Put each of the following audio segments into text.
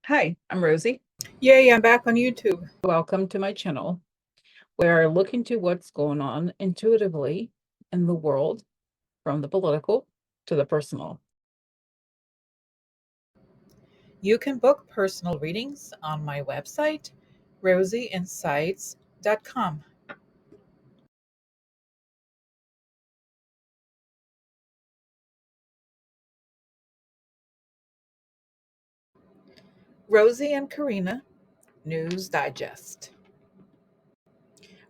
Hi, I'm Rosie. Yay, I'm back on YouTube. Welcome to my channel. We're looking to what's going on intuitively in the world, from the political to the personal. You can book personal readings on my website, rosieinsights.com. Rosie and Karina News Digest.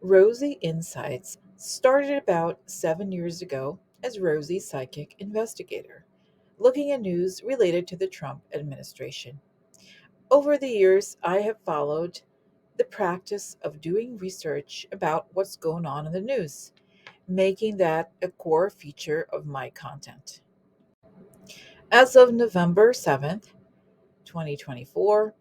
Rosie Insights started about 7 years ago as Rosie Psychic Investigator, looking at news related to the Trump administration. Over the years, I have followed the practice of doing research about what's going on in the news, making that a core feature of my content. As of November 7th, 2024,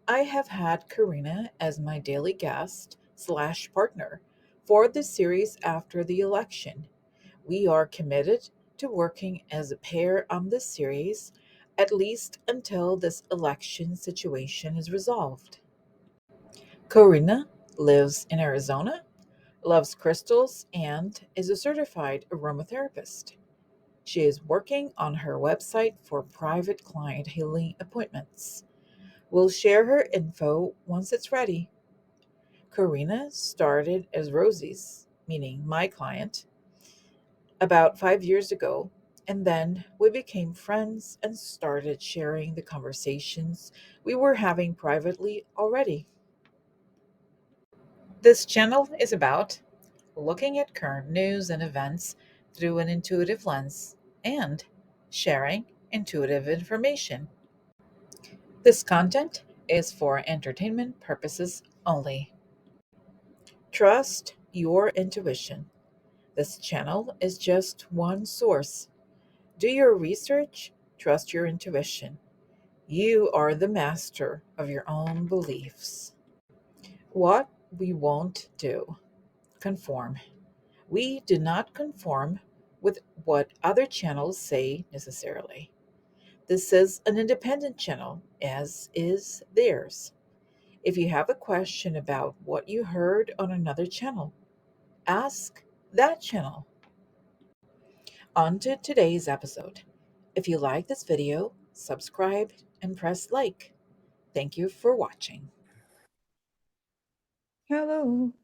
I have had Karina as my daily guest slash partner for the series after the election. We are committed to working as a pair on this series at least until this election situation is resolved. Karina lives in Arizona, loves crystals, and is a certified aromatherapist. She is working on her website for private client healing appointments. We'll share her info once it's ready. Karina started as Rosie's, meaning my client, about 5 years ago, and then we became friends and started sharing the conversations we were having privately already. This channel is about looking at current news and events through an intuitive lens and sharing intuitive information. This content is for entertainment purposes only. Trust your intuition. This channel is just one source. Do your research, trust your intuition. You are the master of your own beliefs. What we won't do: conform. We do not conform with what other channels say necessarily. This is an independent channel, as is theirs. If you have a question about what you heard on another channel, ask that channel. On to today's episode. If you like this video, subscribe and press like. Thank you for watching. Hello,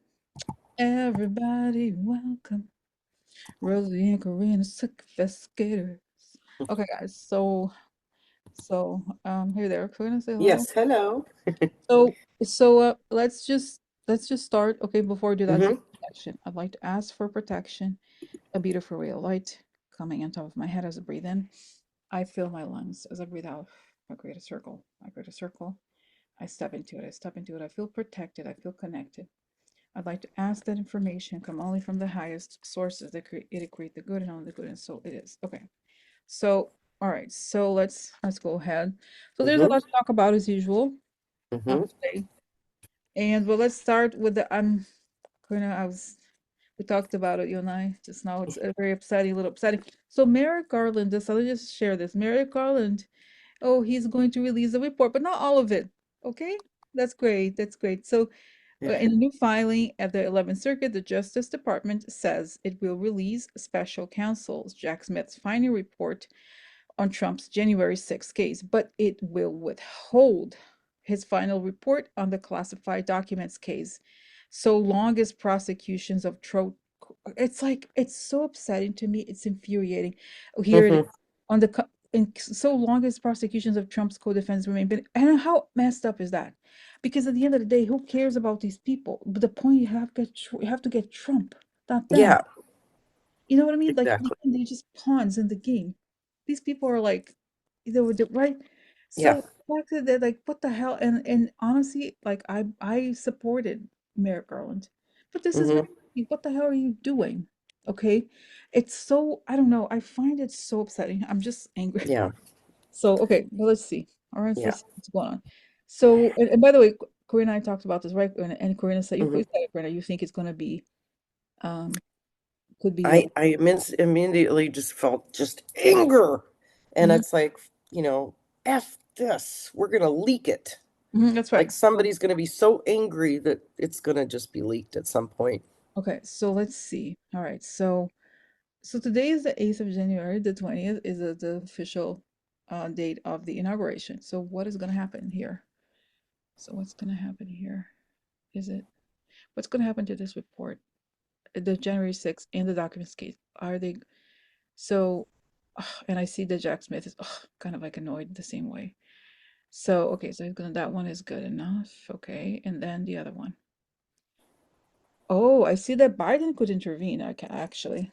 everybody. Welcome. Rosie and Karina, Psychic Investigators. Okay, guys. Here there. Karina, say hello. Yes, hello. Let's just start. Okay, before we do that, Mm-hmm. protection. I'd like to ask for protection. A beautiful ray of light coming on top of my head as I breathe in. I fill my lungs as I breathe out. I create a circle. I create a circle. I step into it. I step into it. I feel protected. I feel connected. I'd like to ask that information come only from the highest sources that create the good and only the good, and so it is. Okay. So, all right. So let's go ahead. So there's a Mm-hmm. lot to talk about as usual Mm-hmm. today. And well, let's start with the Karina, we talked about it, you and I, just now. It's a very upsetting, a little upsetting. So Merrick Garland, let me just share this. Merrick Garland, oh, he's going to release the report, but not all of it. Okay, that's great. That's great. So in a new filing at the 11th Circuit, the Justice Department says it will release special counsel Jack Smith's final report on Trump's January 6th case, but it will withhold his final report on the classified documents case so long as prosecutions of Trump. It's like, it's so upsetting to me. It's infuriating. Oh, here it is. Mm-hmm. On the so long as prosecutions of Trump's co-defendants remain, but and how messed up is that? Because at the end of the day, who cares about these people? But the point, you have to get Trump, not them. Yeah, You know what I mean? Like exactly. they're just pawns in the game. These people are like, they were right. Yeah. So the fact that they're like, what the hell? And honestly, like I supported Merrick Garland, but this is Mm-hmm. what the hell are you doing? Okay, it's so, I don't know. I find it so upsetting. I'm just angry. Yeah. So okay, well, let's see. All right, so Yeah. let's see what's going on. So and by the way, Corinne and I talked about this, right? And Corinne said, Mm-hmm. Corinne, you think it's going to be um could be I immediately just felt just anger. And Mhm. it's like, F this. We're going to leak it. That's Like right. somebody's going to be so angry that it's going to just be leaked at some point. Okay, so let's see. All right, so today is the 8th of January. The 20th is the official date of the inauguration. So what is going to happen here? So what's going to happen here? Is it what's going to happen to this report? The January 6th and the documents case. Are they so? And I see that Jack Smith is kind of like annoyed the same way. So okay, so he's gonna that one is good enough. Okay, and then the other one. Oh, I see that Biden could intervene. I can actually.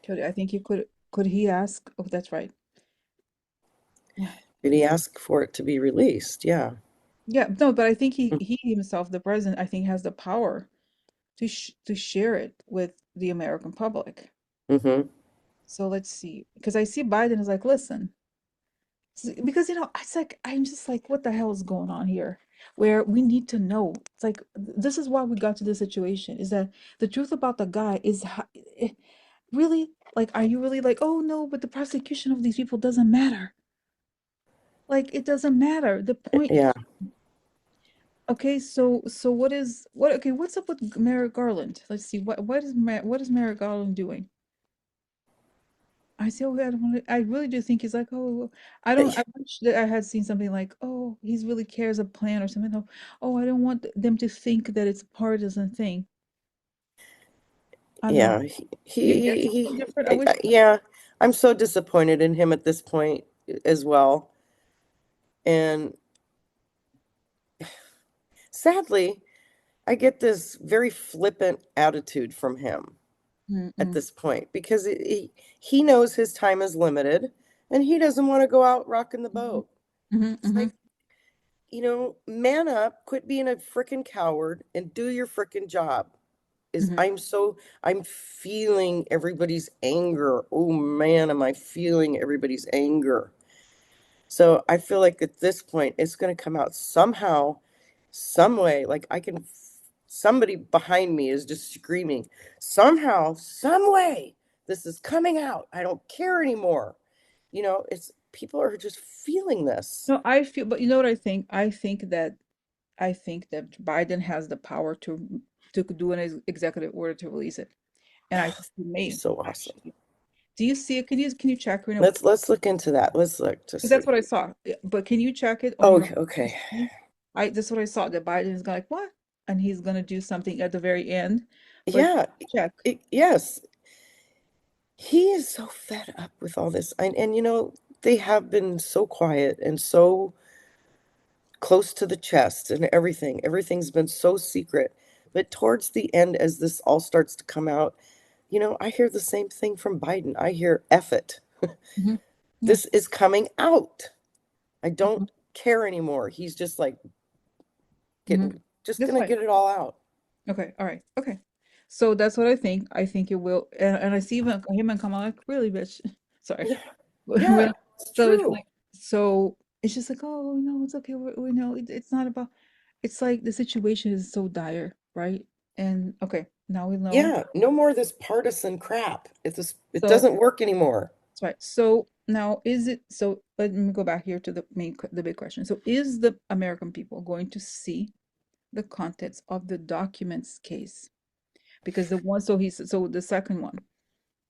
I think he could. Could he ask? Oh, that's right. Did he ask for it to be released? Yeah. Yeah, no, but I think he himself, the president, I think has the power to share it with the American public. Mm-hmm. So let's see, because I see Biden is like, listen, because it's like I'm just like, what the hell is going on here? Where we need to know. It's like this is why we got to this situation. Is that the truth about the guy is really like, are you really like, oh no, but the prosecution of these people doesn't matter. Like it doesn't matter. The point. Yeah. Okay, so what? Okay, what's up with Merrick Garland? Let's see. What is Merrick Garland doing? I see. Oh, I don't want to. I really do think he's like, oh, I don't. I wish that I had seen something like, oh, he's really cares a plan or something. Oh, oh, I don't want them to think that it's a partisan thing. I don't know. Yeah. Get something different. I wish. Yeah. I'm so disappointed in him at this point as well. And sadly, I get this very flippant attitude from him at Mm-mm, this point because he knows his time is limited and he doesn't want to go out rocking the mm-hmm, boat. mm-hmm, It's mm-hmm, like, man up, quit being a freaking coward and do your freaking job. Is mm-hmm. I'm feeling everybody's anger. Oh man, am I feeling everybody's anger. So I feel like at this point it's going to come out somehow, some way. Like somebody behind me is just screaming, somehow, some way, this is coming out. I don't care anymore. It's people are just feeling this. No, I feel, but you know what I think? I think that Biden has the power to do an executive order to release it, and I think he Be may so awesome. actually. Do you see it? Can you check right now? Let's look into that. Let's look to 'Cause that's see. what I saw. Yeah, but can you check it on Oh, your okay. screen? I That's what I saw. That Biden is gonna like what, and he's gonna do something at the very end. But Yeah. check. Yes. He is so fed up with all this. And they have been so quiet and so close to the chest and everything. Everything's been so secret. But towards the end, as this all starts to come out, I hear the same thing from Biden. I hear F it. Hmm. Yeah. This is coming out. I Hmm. don't care anymore. He's just like Hmm. just That's gonna fine. get it all out. Okay. All right. Okay. So that's what I think. I think it will, and I see even him and Kamala like really, bitch. Sorry. Yeah, When- yeah, it's so it's true. like it's just like, oh no, it's okay. We know it's not about. It's like the situation is so dire, right? And okay, now we know. Yeah, no more of this partisan crap. It So doesn't work anymore. that's right. So now is it so let me go back here to the big question. So is the American people going to see the contents of the documents case? Because the one so the second one.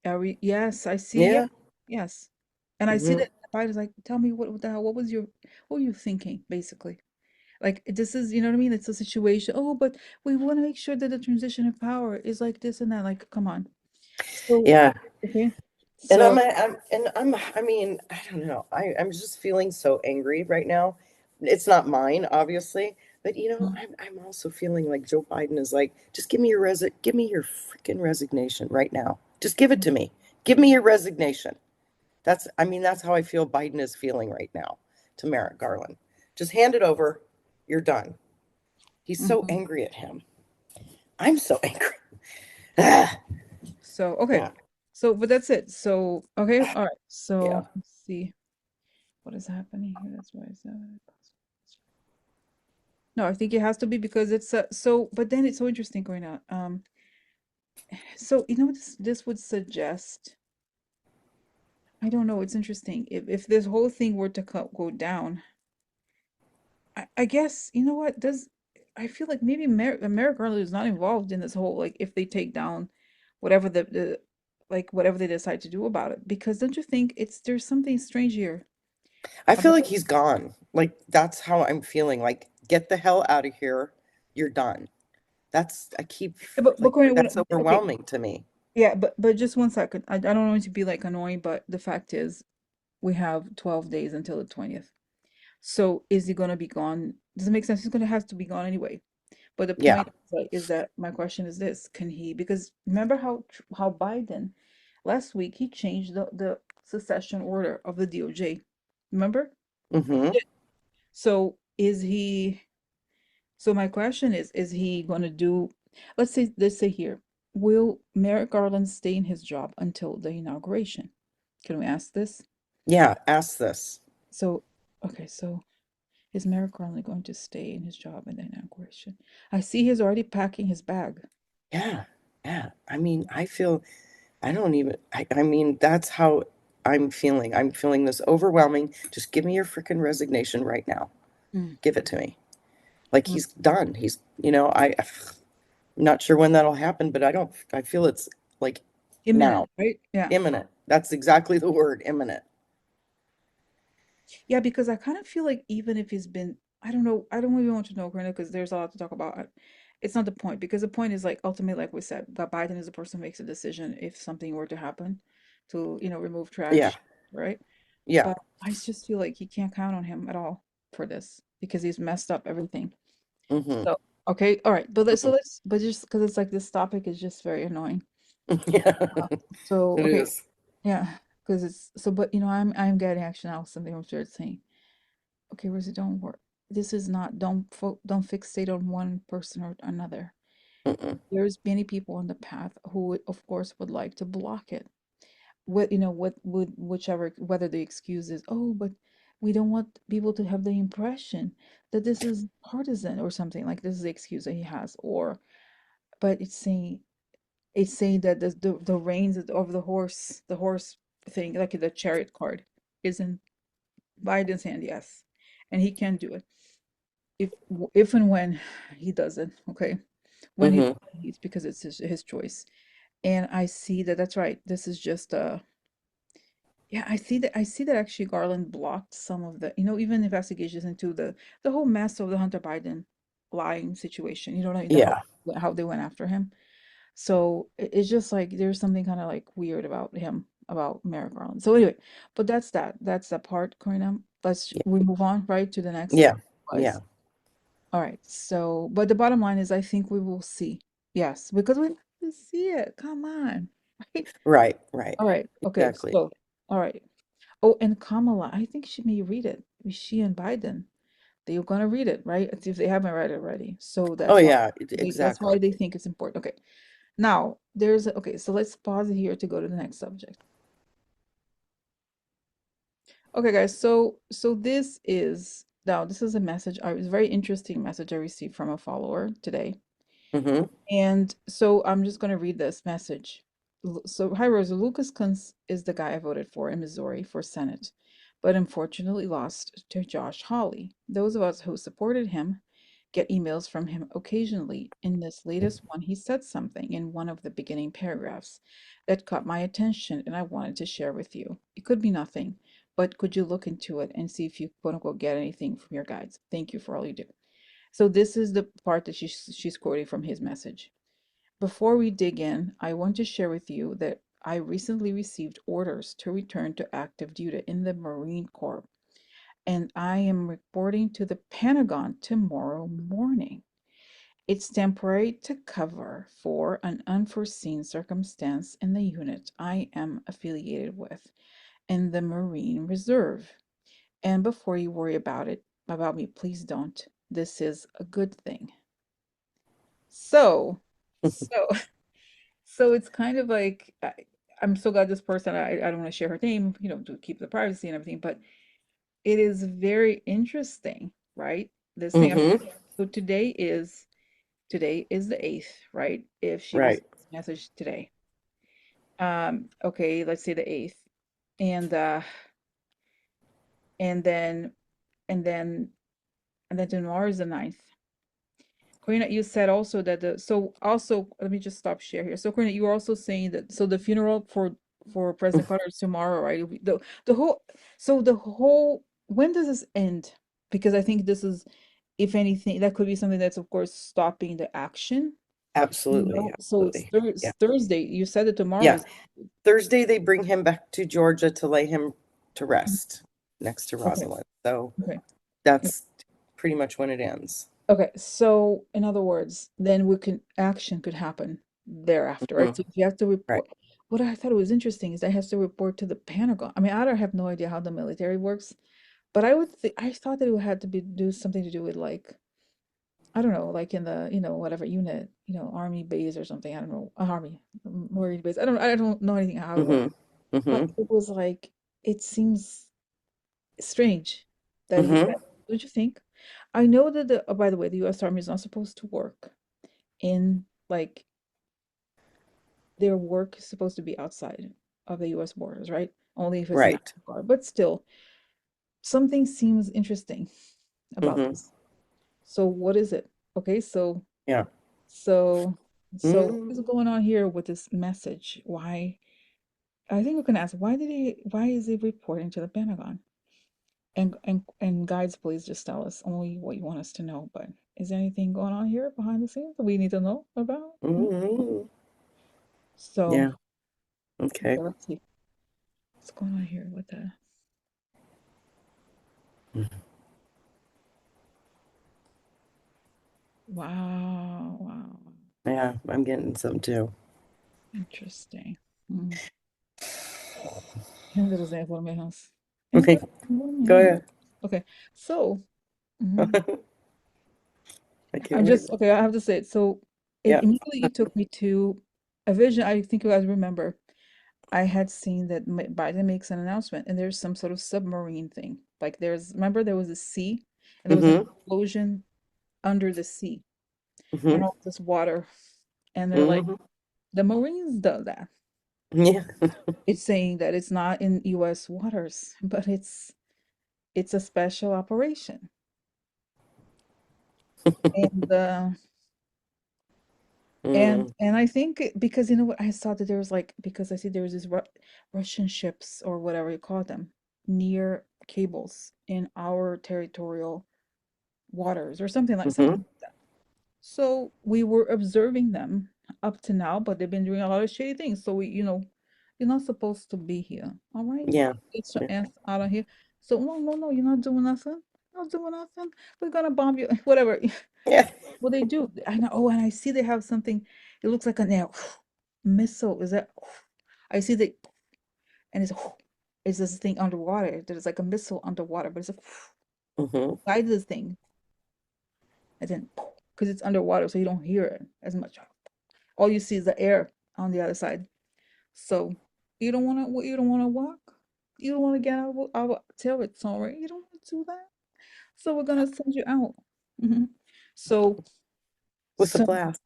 Are we yes, I see. Yep. Yeah. Yes. And I see Hmm. that Biden's like, tell me what the hell, what were you thinking, basically? Like this is, you know what I mean? It's a situation. Oh, but we want to make sure that the transition of power is like this and that. Like, come on. So, Yeah. okay. And So, I mean, I don't know. I'm just feeling so angry right now. It's not mine, obviously, but mm, I'm also feeling like Joe Biden is like, just give me your freaking resignation right now. Just give it mm, to me. Give me your resignation. I mean, that's how I feel Biden is feeling right now to Merrick Garland. Just hand it over. You're done. He's so mhm. angry at him. I'm so angry. Ah, So, okay. yeah, So, but that's it. So, okay. All right. yeah, So, let's see what is happening here. That's why it's no, I think it has to be because it's so, but then it's so interesting going on. So, this would suggest. I don't know. It's interesting. If this whole thing were to go down, I guess you know what does. I feel like maybe Merrick Garland is not involved in this whole like if they take down whatever the like whatever they decide to do about it. Because don't you think it's there's something strange here I feel like about he's gone. Like that's how I'm feeling. Like get the hell out of here. You're done. That's I keep yeah, but like Corinne, that's okay, overwhelming to me. yeah, but just 1 second. I don't want it to be like annoying, but the fact is we have 12 days until the 20th. So is he gonna be gone? Does it make sense? He's gonna have to be gone anyway. But the Yeah. point is, like, is that my question is this: can he? Because remember how Biden last week he changed the secession order of the DOJ. Remember? Mm-hmm. Yeah. So is he? So my question is he going to do? Let's say here, will Merrick Garland stay in his job until the inauguration? Can we ask this? Yeah. Ask this. So okay, so is Merrick Garland going to stay in his job in the inauguration? I see he's already packing his bag. Yeah. Yeah. I mean, I feel I don't even I mean, that's how I'm feeling. I'm feeling this overwhelming. Just give me your freaking resignation right now. Mm, Give it to me. Like mm. he's done. He's, I'm not sure when that'll happen, but I feel it's like now, Imminent, right? Yeah. imminent. That's exactly the word, imminent. Yeah, because I kind of feel like even if he's been, I don't know, I don't even want to know, Karina, because there's a lot to talk about. It's not the point, because the point is like ultimately, like we said, that Biden is the person who makes a decision if something were to happen to, remove Yeah. trash, right? Yeah. But I just feel like you can't count on him at all for this because he's messed up everything. Hmm. So, okay, all right, but Hmm. but just because it's like this topic is just very annoying. Yeah. Uh, so, It okay, is. yeah, because it's so, but I'm getting actually now something I'm sure saying. Okay, Rosie, don't work. This is not don't fixate on one person or another. Mm-mm. There's many people on the path who of course would like to block it. What what would whichever whether the excuse is, oh, but we don't want people to have the impression that this is partisan or something like this is the excuse that he has, or but it's saying that the reins of the horse thing, like the chariot card, is in Biden's hand, yes, and he can do it if and when he does it, okay? When he Hmm. it's because it's his choice. And I see that that's right. This is just yeah, I see that actually Garland blocked some of the, even investigations into the whole mess of the Hunter Biden lying situation. You know what I mean? Yeah. How they went after him. So it's just like there's something kind of like weird about him, about Merrick Garland. So anyway, but that's that. That's that part, Karina. Yeah. We move on, right, to the next Yeah. was Yeah. all right. So, but the bottom line is, I think we will see. Yes, because we have to see it. Come on. Right? Right. Right. All right. Okay. Exactly. So, all right. Oh, and Kamala, I think she may read it. She and Biden, they're gonna read it, right? If they haven't read it already. So Oh that's why yeah, that's why exactly. they think it's important. Okay. Now, okay, so let's pause here to go to the next subject. Okay, guys. So this is a message. It was a very interesting message I received from a follower today. Hmm. And so I'm just going to read this message. So, hi, Rosa. Lucas Kunz is the guy I voted for in Missouri for Senate, but unfortunately lost to Josh Hawley. Those of us who supported him get emails from him occasionally. In this latest one, he said something in one of the beginning paragraphs that caught my attention and I wanted to share with you. It could be nothing, but could you look into it and see if you quote unquote get anything from your guides? Thank you for all you do. So this is the part that she's quoting from his message. Before we dig in, I want to share with you that I recently received orders to return to active duty in the Marine Corps, and I am reporting to the Pentagon tomorrow morning. It's temporary to cover for an unforeseen circumstance in the unit I am affiliated with in the Marine Reserve. And before you worry about me, please don't. This is a good thing. So, so, so it's kind of like I'm so glad this person. I don't want to share her name, to keep the privacy and everything, but it is very interesting, right? This thing. Hmm. So today is the 8th, right? If she Right. received this message today, okay, let's say the 8th. and and then and then and then tomorrow is the 9th. Karina, you said also that the so also let me just stop share here. So Karina, you were also saying that so the funeral for President Carter is tomorrow, right? The whole so the whole when does this end? Because I think this is, if anything, that could be something that's of course stopping the action. Absolutely, So it's absolutely. Yeah. Thursday. You said that tomorrow Yeah. is Thursday they bring him back to Georgia to lay him to rest next to okay. Rosalind. So Okay. that's pretty much when it ends. Okay, so in other words, then we can action could happen thereafter, right? So Mhm. if you have to Right. report, what I thought was interesting is that has to report to the Pentagon. I mean, I don't have no idea how the military works, but I thought that it would have to be do something to do with like I don't know, like in the whatever unit, army base or something. I don't know, army marine base. I don't know anything how it works, Mhm. but Mhm. it was like it seems strange that he had. Mhm. Don't you think? I know that by the way, the U.S. Army is not supposed to work in like their work is supposed to be outside of the US borders, right? Only if it's National Right. Guard. But still, something seems interesting about Mhm. this. So what is it? Okay, Yeah. so what is Mm. going on here with this message? Why I think we can ask why is he reporting to the Pentagon? And guides, please just tell us only what you want us to know. But is there anything going on here behind the scenes that we need to know about? Mhm. So Yeah. Okay. okay, let's see what's going on here with the wow, wow, Yeah, I'm getting some too. interesting. Mm. Interesting informations. Okay, Interesting go information. ahead. Okay, so mhm. I can't I'm wait. just okay. I have to say it. So it Yeah. immediately took me to a vision. I think you guys remember. I had seen that Biden makes an announcement, and there's some sort of submarine thing. Like remember there was a sea, and there was an Mm-hmm. explosion under the sea, and Mm-hmm. all this water, and they're like, Mm-hmm. the Marines does that. Yeah. It's saying that it's not in U.S. waters, but it's a special operation. And Mm. I think because you know what I saw that there was like because I see there was these Russian ships or whatever you call them near cables in our territorial waters or something Mm-hmm. like that. So we were observing them up to now, but they've been doing a lot of shady things. So you're not supposed to be here. All right? Yeah. Get your Yeah. ass out of here. So no, no, no, you're not doing nothing. Not doing nothing. We're gonna bomb you. Whatever. Yeah. Well, they do. I know. Oh, and I see they have something. It looks like an air missile. Is that? I see the and it's this thing underwater. There's like a missile underwater, but it's a Mm-hmm. guided thing. And then because it's underwater, so you don't hear it as much. All you see is the air on the other side. So you don't want to walk. You don't want to get out of our territory. You don't want to do that. So we're gonna send you out. Mhm. So With the so blast.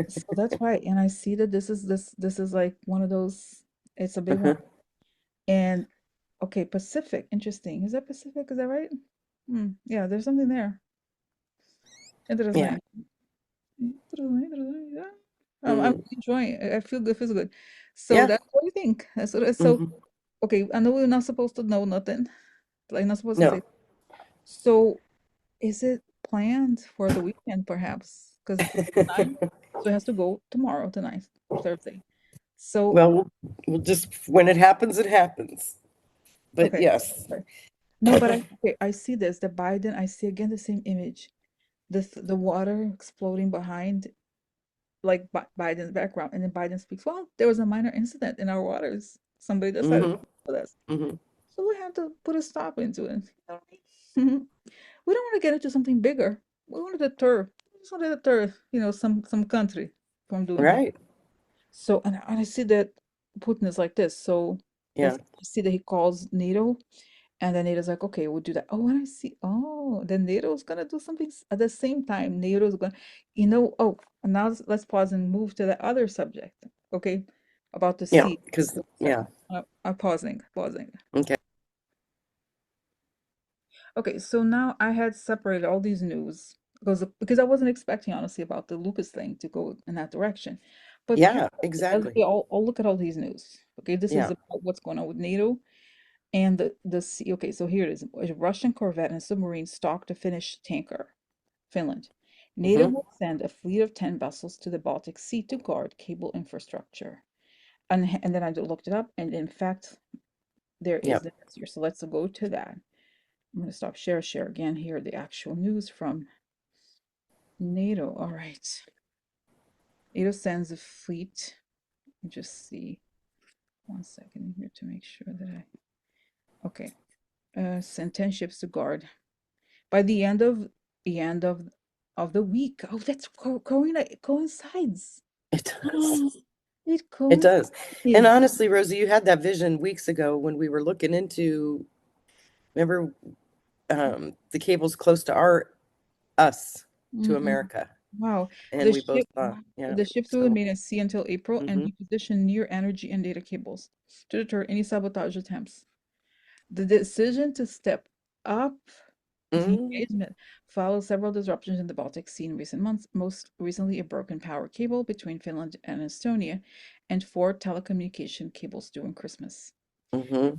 so that's right. And I see that this is like one of those. It's a big one. Uh-huh. And okay, Pacific. Interesting. Is that Pacific? Is that right? Yeah, there's something there. Yeah. Interesting. Interesting. Yeah. I'm Mm. enjoying it. I feel good. Feels good. So Yeah. that's what I think. So Mm-hmm. okay. I know we're not supposed to know nothing. Like not supposed to say. No. So is it planned for the weekend perhaps? Because it's the ninth, so it has to go tomorrow, tonight, Thursday. So Well, we'll just when it happens, it happens. But okay. yes. Okay. No, but I see this. The Biden. I see again the same image. The water exploding behind like Biden's background, and then Biden speaks. Well, there was a minor incident in our waters. Somebody decided Mm-hmm. for this, Mm-hmm. so we have to put a stop into it. You know what I mean? We don't want to get into something bigger. We want to deter. We just want to deter, some country from doing something. Right. So, and I see that Putin is like this. So Yeah. I see that he calls NATO, and then NATO's like, okay, we'll do that. Oh, and I see, then NATO's gonna do something at the same time. NATO's gonna, oh, and now let's pause and move to the other subject. Okay. about the Yeah, sea. because, Sorry, yeah. I'm pausing. Okay. Okay, so now I had separated all these news because I wasn't expecting honestly about the Lucas thing to go in that direction. But here, Yeah, exactly. okay, I'll look at all these news. Okay, this is Yeah. about what's going on with NATO and the sea. Okay, so here it is. A Russian corvette and submarine stalked a Finnish tanker, Finland. NATO Hmm. will send a fleet of 10 vessels to the Baltic Sea to guard cable infrastructure. And then I looked it up, and in fact, there Yeah. is the next year. So let's go to that. I'm going to stop share again here, the actual news from NATO. All right. NATO sends a fleet. Let me just see 1 second here to make sure that okay. Send 10 ships to guard. By the end of the week. Oh, that's coincides. It does. It It does. And coincides. honestly, Rosie, you had that vision weeks ago when we were looking into, remember, the cables close to us to Mm-mm. America. Wow. And we both thought, yeah. The ships will So, remain at sea until April and hmm. be positioned near energy and data cables to deter any sabotage attempts. The decision to step up the Hmm. engagement follows several disruptions in the Baltic Sea in recent months, most recently a broken power cable between Finland and Estonia, and four telecommunication cables during Christmas. Hmm.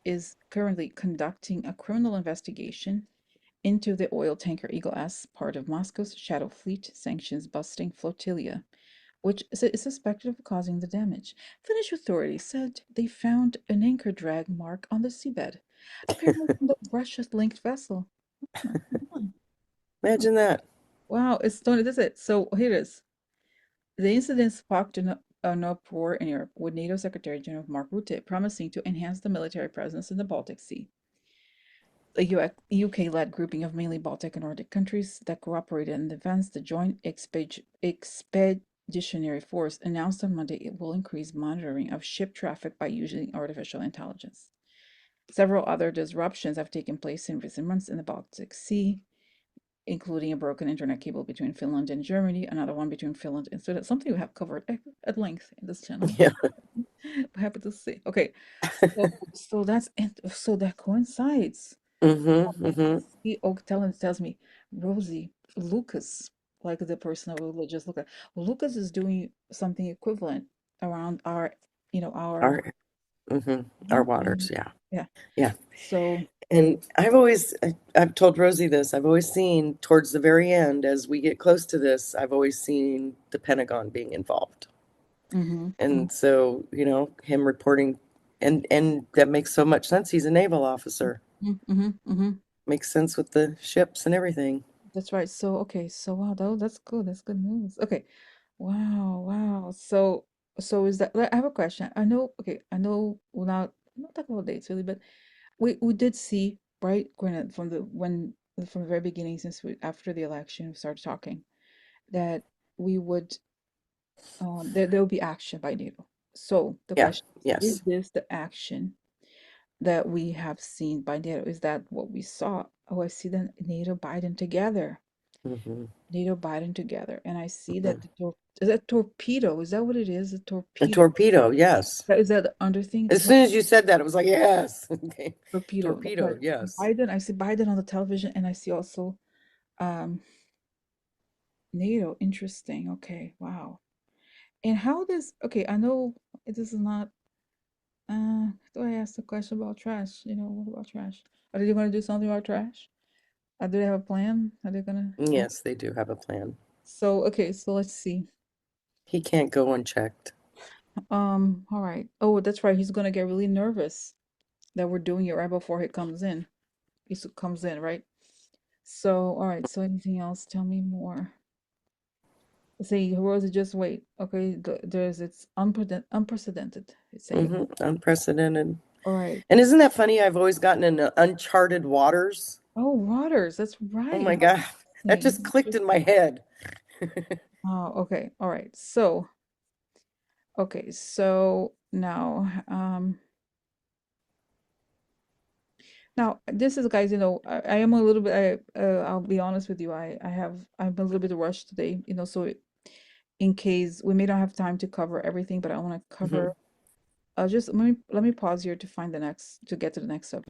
Is currently conducting a criminal investigation into the oil tanker Eagle S, part of Moscow's Shadow Fleet sanctions busting flotilla, which is suspected of causing the damage. Finnish authorities said they found an anchor drag mark on the seabed, apparently from the Russia-linked vessel. Oh, come on. Oh, Imagine that. wow, it's stunning. That's it. So here it is. The incident sparked an uproar in Europe, with NATO Secretary General Mark Rutte promising to enhance the military presence in the Baltic Sea. A UK-led grouping of mainly Baltic and Nordic countries that cooperated in defense, the Joint Expeditionary Force, announced on Monday it will increase monitoring of ship traffic by using artificial intelligence. Several other disruptions have taken place in recent months in the Baltic Sea, including a broken internet cable between Finland and Germany, another one between Finland and Sweden, something we have covered at length in this channel. Yeah. We're happy to see. Okay, so that coincides. Hmm. Hmm. He Oak tells me, Rosie, Lucas, like the person of religious Lucas is doing something equivalent around our Our, hmm, our yeah, waters. Yeah. yeah. Yeah. So And I've told Rosie this, I've always seen towards the very end, as we get close to this, I've always seen the Pentagon being involved. mm-hmm, And so, him reporting, and that makes so much sense. He's a naval officer. mm-hmm. Makes sense with the ships and everything. That's right. So okay, so wow, that's good. That's good news. Okay. Wow. So is that I have a question. I know we're not talking about dates really, but we did see, right, granted from the very beginning, since after the election we started talking, that we would there will be action by NATO. So the Yeah. question is Yes. this the action that we have seen by NATO? Is that what we saw? Oh, I see the NATO Biden together. Hmm. NATO Biden together. And I see that Hmm. is that torpedo? Is that what it is? A A torpedo. torpedo. Yes. Is that the under thing? As soon as you said that, it was like, yes. Okay. Torpedo. That's Torpedo. right. Yes. Biden. I see Biden on the television, and I see also um NATO. Interesting. Okay. Wow. And how this? Okay, I know this is not. Do I ask the question about trash? What about trash? Are they going to do something about trash? Do they have a plan? Are they gonna? Yes, they do have a plan. So okay. So let's see. He can't go unchecked. All right. Oh, that's right. He's gonna get really nervous that we're doing it right before he comes in. Comes in, right? So, all right. So, anything else? Tell me more. Say, Rosa, just wait. Okay, there's it's unprecedented. It's saying. Unprecedented. All right. And isn't that funny? I've always gotten in uncharted waters. Oh, waters. That's Oh right. my How God. That just interesting. clicked in my head. Oh, okay. All right. So, okay. So now this is, guys. I am a little bit. I'll be honest with you. I'm a little bit rushed today. So in case we may not have time to cover everything, but I want to Hmm. cover. Just let me pause here to find the next to get to the next subject.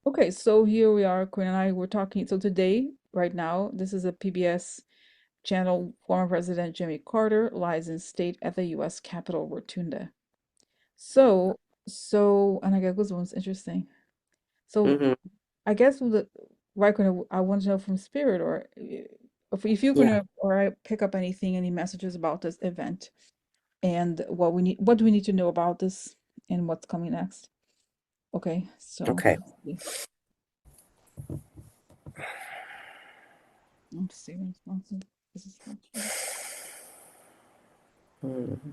Okay, so here we are, Quinn and I. We're talking. So today, right now, this is a PBS channel. Former President Jimmy Carter lies in state at the U.S. Capitol Rotunda. So, and I guess this one's interesting. So, Hmm. I guess with the right, Quinn, I want to know from Spirit, or if you're Yeah. gonna, or I pick up anything, any messages about this event, and what do we need to know about this, and what's coming next. Okay, so Okay. let's see. Let's see. Responsive. This is watching. Mm-hmm.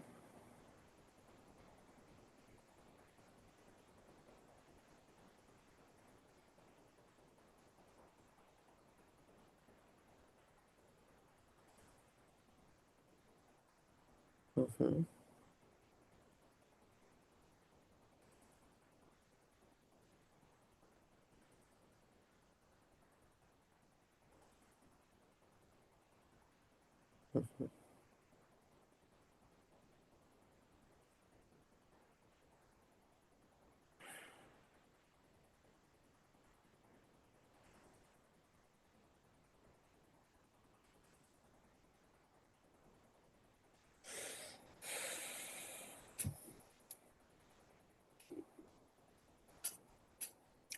Hmm.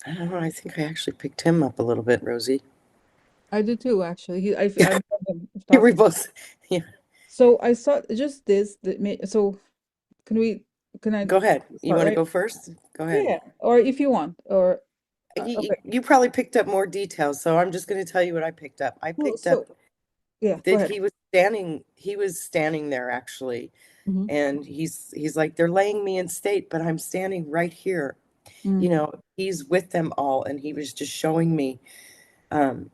I don't know. I think I actually picked him up a little bit, Rosie. I do too, actually. I remember him Yeah, we talking. both. Yeah. So I saw just this. So can we? Can I Go ahead. You start want to right? go first? Go ahead. Yeah. Or if you want, or You, okay. you probably picked up more details, so I'm just going to tell you what I picked up. I No, picked up so yeah. Go that ahead. he was standing there actually, Mm-hmm. and he's like, they're laying me in state, but I'm standing right here. Mm-hmm. He's with them all, and he was just showing me um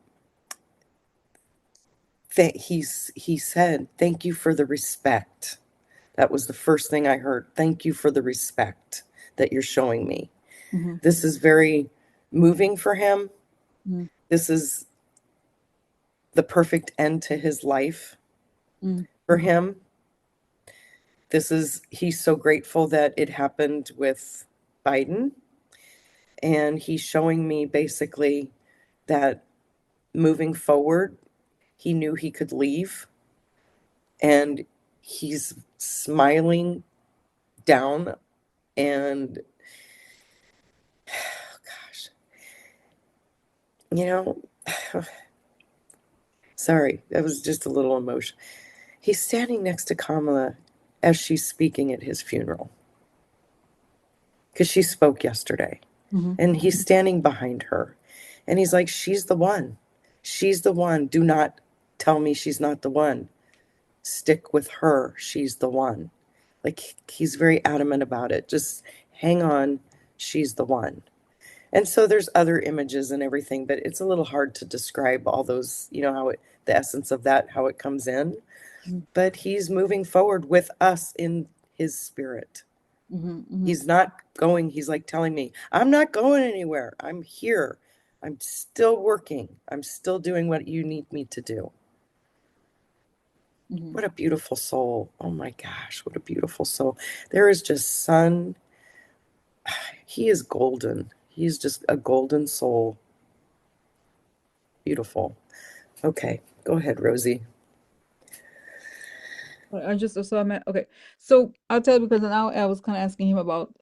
that he said, thank you for the respect. That was the first thing I heard. Thank you for the respect that you're showing me. Mm-hmm. This is very moving for him. Mm-hmm. This is the perfect end to his life for Mm-hmm. him. He's so grateful that it happened with Biden. And he's showing me basically that moving forward, he knew he could leave. And he's smiling down. And oh gosh, you know, sorry, that was just a little emotion. He's standing next to Kamala as she's speaking at his funeral because she spoke yesterday. Mm-hmm. And he's standing behind her. And he's like, she's the one. She's the one. Do not tell me she's not the one. Stick with her. She's the one. Like, he's very adamant about it. Just hang on. She's the one. And so there's other images and everything, but it's a little hard to describe all those, the essence of that, how it comes in. But he's moving forward with us in his spirit. Mm-hmm. Mm-hmm. He's not going, he's like telling me, I'm not going anywhere. I'm here. I'm still working. I'm still doing what you need me to do. Mm-hmm. What a beautiful soul. Oh my gosh, what a beautiful soul. There is just sun. He is golden. He's just a golden soul. Beautiful. Okay, go ahead, Rosie. I just so I'm at, okay. So I'll tell you because now I was kind of asking him about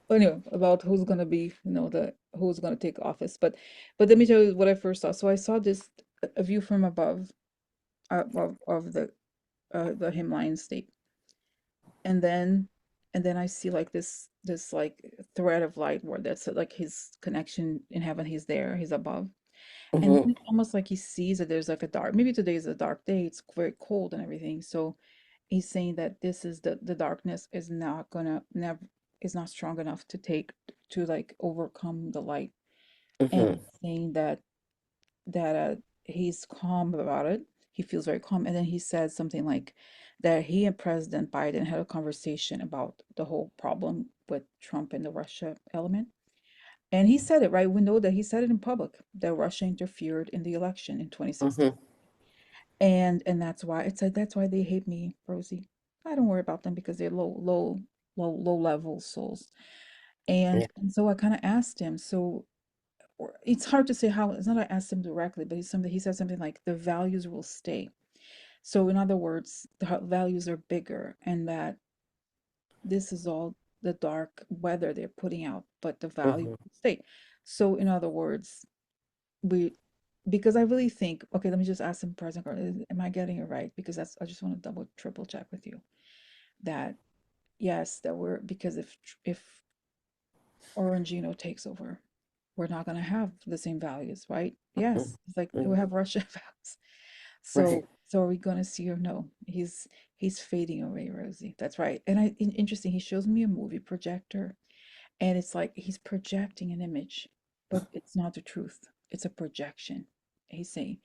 anyway about who's gonna be the who's gonna take office, but let me tell you what I first saw. So I saw this a view from above of the Himalayan state, and then I see like this like thread of light where that's like his connection in heaven. He's there. He's above. And Hmm. then it's almost like he sees that there's like a dark, maybe today is a dark day, it's very cold and everything. So he's saying that this is the darkness is not gonna never is not strong enough to take to like overcome the light. And Hmm. he's saying that he's calm about it. He feels very calm. And then he says something like that he and President Biden had a conversation about the whole problem with Trump and the Russia element. And he said it, right? We know that he said it in public that Russia interfered in the election in 2016. Hmm. And that's why it's like that's why they hate me, Rosie. I don't worry about them because they're low level souls. Yeah. And so I kind of asked him, so it's hard to say how, it's not I asked him directly, but he said something like the values will stay. So in other words, the values are bigger, and that this is all the dark weather they're putting out, but the value Mm-hmm. will stay. So in other words, we because I really think, okay, let me just ask him, President Garland, am I getting it right? Because that's, I just want to double triple check with you that yes, that we're, because if Orangino takes over, we're not going to have the same values, right? Yes, it's like Mm-hmm. we have Russian values. Right. So are we going to see or no? He's fading away, Rosie. That's right. And interesting. He shows me a movie projector, and it's like he's projecting an image, but it's not the truth. It's a projection. He's saying,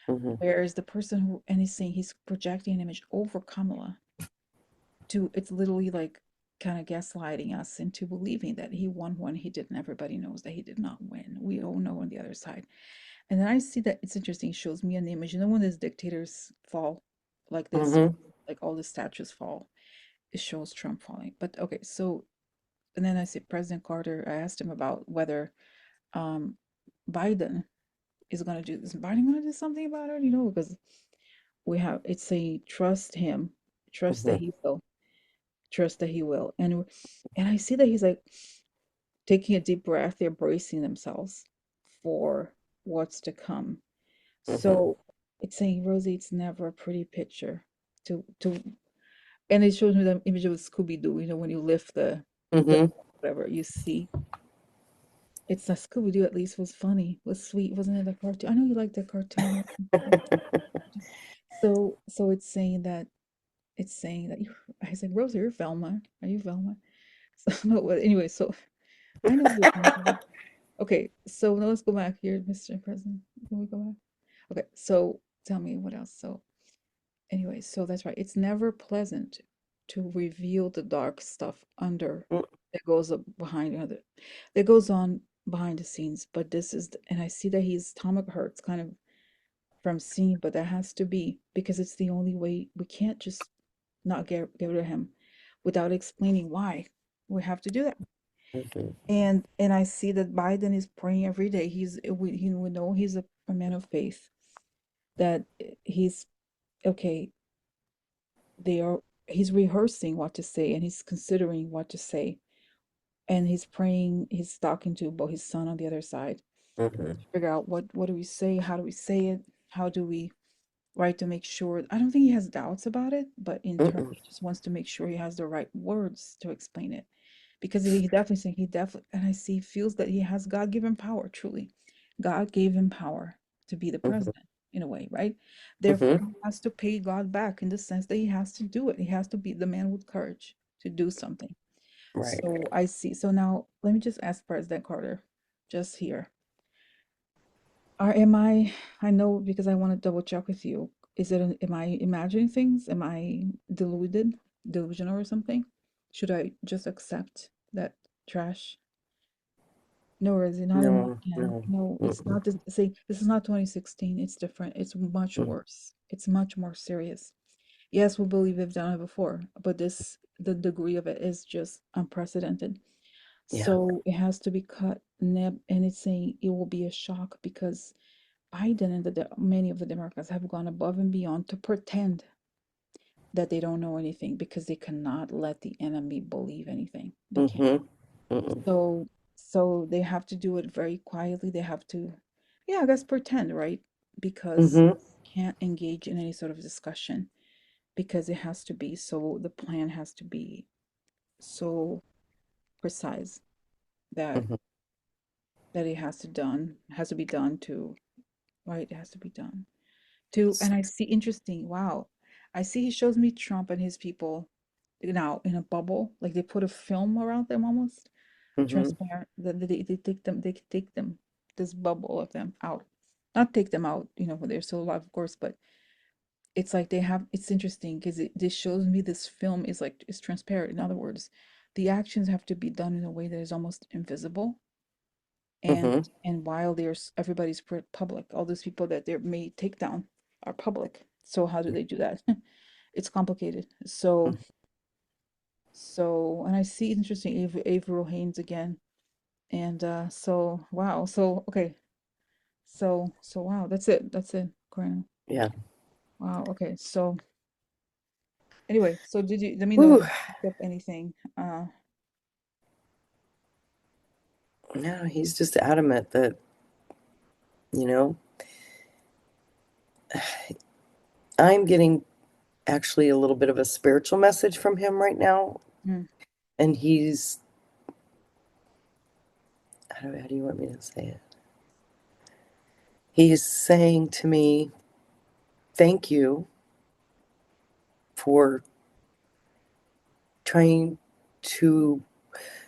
Mm-hmm. whereas the person who, and he's saying he's projecting an image over Kamala to, it's literally like kind of gaslighting us into believing that he won when he didn't. Everybody knows that he did not win. We all know on the other side. And then I see that it's interesting. It shows me an image. You know when these dictators fall, like this, Mm-hmm. like all the statues fall. It shows Trump falling. But okay, so and then I see President Carter. I asked him about whether um Biden is gonna do, is Biden gonna do something about it? You know, because we have, it's a trust him, trust that Mm-hmm. he will, trust that he will. And I see that he's like taking a deep breath, they're bracing themselves for what's to come. Mm-hmm. So it's saying, Rosie, it's never a pretty picture to and it shows me the image of Scooby Doo, you know, when you lift the Mm-hmm. whatever you see. It's a Scooby Doo, at least was funny, was sweet, wasn't it? A cartoon. I know you like the cartoon. So it's saying that you, I said, Rosie, you're Velma. Are you Velma? So no, but anyway, so I know you're Velma. Okay, so now let's go back here, Mr. President. Can we go back? Okay, so tell me what else. So anyway, so that's right. It's never pleasant to reveal the dark stuff under that goes up behind, you know, that goes on behind the scenes. But this is, and I see that his stomach hurts kind of from seeing, but that has to be because it's the only way. We can't just not get rid of him without explaining why. We have to do that. Mm-hmm. And I see that Biden is praying every day. We know he's a man of faith. That he's okay. They are He's rehearsing what to say, and he's considering what to say, and he's praying. He's talking to about his son on the other side Mm-hmm. to figure out what do we say, how do we say it, how do we, right, to make sure. I don't think he has doubts about it, but in turn, Mm-mm. he just wants to make sure he has the right words to explain it. Because he definitely saying he definitely, and I see, feels that he has God-given power, truly. God gave him power to be the Mm-hmm. president in a way, right? Therefore, Mm-hmm. he has to pay God back in the sense that he has to do it. He has to be the man with courage to do something. Right. So I see. So now let me just ask President Carter, just here. Am I know because I want to double check with you. Am I imagining things? Am I delusional or something? Should I just accept that trash? No, Rosie, not in No, again. no. No, it's Mm-mm. not this. See, this is not 2016. It's different. It's much Mm-mm. worse. It's much more serious. Yes, we believe we've done it before, but the degree of it is just unprecedented. Yeah. So it has to be cut nib, and it's saying it will be a shock because Biden and many of the Democrats have gone above and beyond to pretend that they don't know anything because they cannot let the enemy believe anything. They can't. Mm-hmm. Mm-mm. So so they have to do it very quietly. They have to, yeah, I guess pretend, right? Because Mm-hmm. can't engage in any sort of discussion because it has to be so, the plan has to be so precise that Mm-hmm. it has to be done to, right? It has to be done to, and I see, interesting, wow. I see he shows me Trump and his people now in a bubble, like they put a film around them almost Mm-hmm. transparent. They take them, this bubble of them out. Not take them out, you know, when they're still alive, of course, but it's like they have, it's interesting because this shows me this film is like, it's transparent. In other words, the actions have to be done in a way that is almost invisible. And Mm-hmm. while there's everybody's public, all those people that they may take down are public. So how do they do that? It's complicated. So and I see interesting Averill Haynes again. And so wow. So okay. So wow, that's it. That's it. Corinna. Yeah. Wow, okay. So anyway, so did you let me know if Ooh, you picked up anything. no, he's just adamant that, you know, I'm getting actually a little bit of a spiritual message from him right now. Mm, And he's, how do you want me to say it? He's saying to me, thank you for trying to,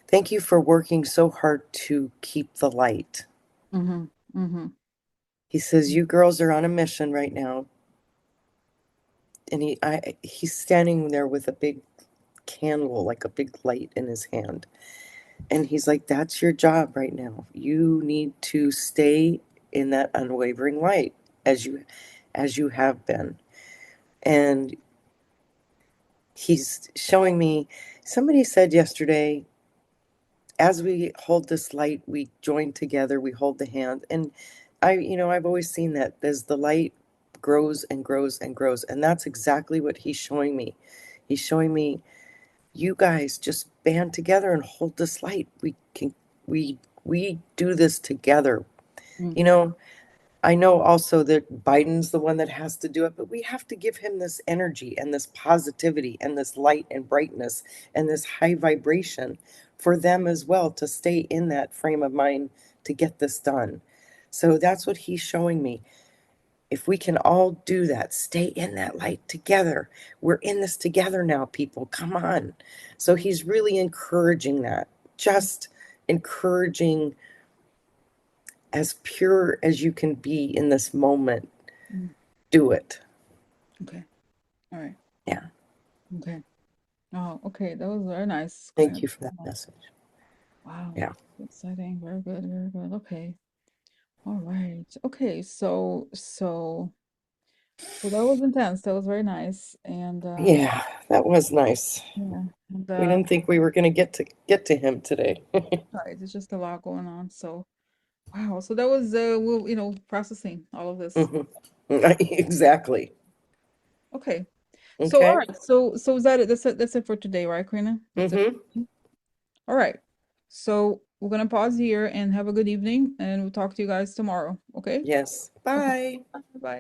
thank you for working so hard to keep the light. mm-hmm. Mm-hmm. He says, you girls are on a mission right now. And he's standing there with a big candle, like a big light in his hand. And he's like, that's your job right now. You need to stay in that unwavering light as you have been. And he's showing me, somebody said yesterday, as we hold this light, we join together, we hold the hand. And I've always seen that as the light grows and grows and grows. And that's exactly what he's showing me. He's showing me, you guys just band together and hold this light. We do this together. Mm, You know, I know also that Biden's the one that has to do it, but we have to give him this energy and this positivity and this light and brightness and this high vibration for them as well to stay in that frame of mind to get this done. So that's what he's showing me. If we can all do that, stay in that light together. We're in this together now, people. Come on. So he's really encouraging that, just encouraging as pure as you can be in this moment. mm. Do it. Okay. All right. Yeah. Okay. Oh, okay. That was very nice, Thank Corinna. you for that message. Wow. Yeah. Exciting. Very good. Very good. Okay. All right. Okay. So that was intense. That was very nice. And Yeah, that was nice. yeah. And We didn't think we were going to get to him today. right. There's just a lot going on. So wow. So that was we'll, processing all of this. Mhm. Exactly. Okay. So all Okay. right. So is that it? That's it for today, right, Karina? That's it. Mm-hmm. All right. So we're gonna pause here and have a good evening, and we'll talk to you guys tomorrow. Okay? Yes. Okay. Bye. Bye.